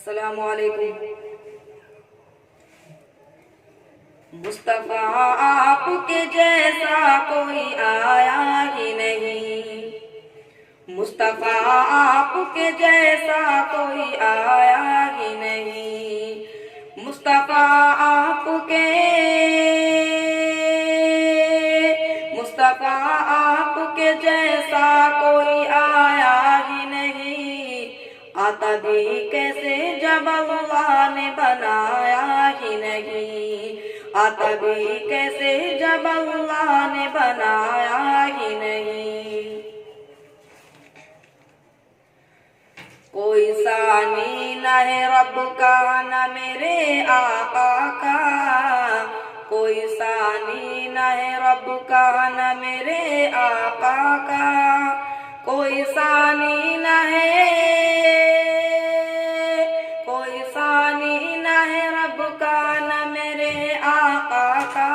السلام علیکم۔ مصطفیٰ آپ کے جیسا کوئی آیا ہی نہیں، مصطفیٰ آپ کے جیسا کوئی آیا ہی نہیں، مصطفیٰ آپ کے جیسا کوئی آیا ہی نہیں، آتا بھی کیسے جب اللہ نے بنایا ہی نہیں، آتا بھی کیسے جب اللہ نے بنایا ہی نہیں۔ کوئی ثانی نہ ہے رب کا نہ میرے آقا کا، کوئی ثانی نہ ہے رب کا نہ میرے آقا کا، کوئی ثانی نہ ہے، کوئی ثانی نہ ہے رب کا نہ میرے آقا کا،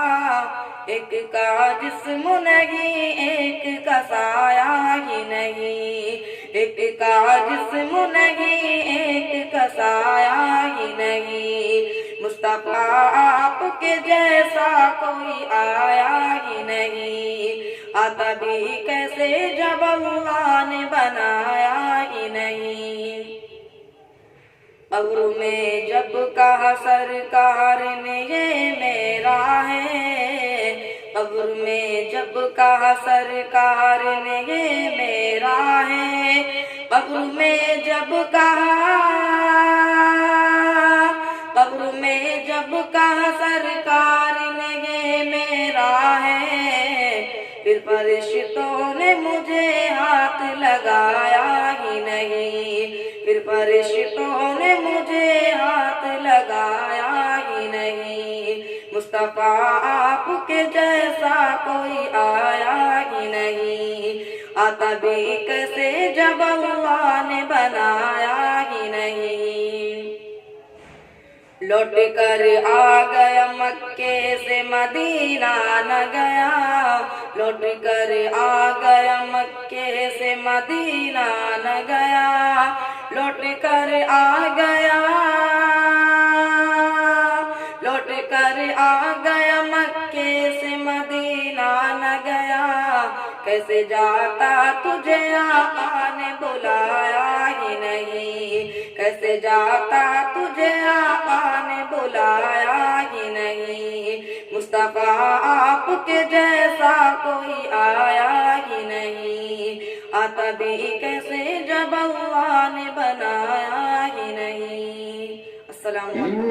ایک کا جسم نہیں ایک کا سایہ ہی نہیں، ایک کا جسم نہیں ایک کا سایہ ہی نہیں، مصطفیٰ آپ کے جیسا کوئی آیا ہی نہیں، آتا بھی کیسے جب اللہ نے بنایا ہی نہیں۔ قبر میں جب کہا سرکار نے یہ میرا ہے، قبر میں جب کہا سرکار نے یہ میرا ہے، قبر میں جب کہا، قبر میں جب کہا سرکار نے یہ میرا ہے، پھر فرشتوں نے مجھے ہاتھ لگایا ہی نہیں، پھر فرشتوں نے مجھے ہاتھ لگایا ہی نہیں، مصطفیٰ آپ کے جیسا کوئی آیا ہی نہیں، آتا بھی کیسے جب اللہ نے بنایا ہی نہیں۔ لوٹ کر آ گیا مکے سے مدینہ نہ گیا، لوٹ کر آ گیا مکے سے مدینہ نہ گیا، لوٹ کر آ گیا، لوٹ کر آ گیا مکے سے مدینہ نہ گیا، کیسے جاتا تجھے آقا نے بلایا ہی نہیں، کیسے جاتا تجھے آقا نے بلایا ہی نہیں، مصطفیٰ آپ کے جیسا کوئی آیا ہی نہیں، آتا بھی کیسے جب اللہ نے بنایا ہی نہیں۔ السلام علیکم۔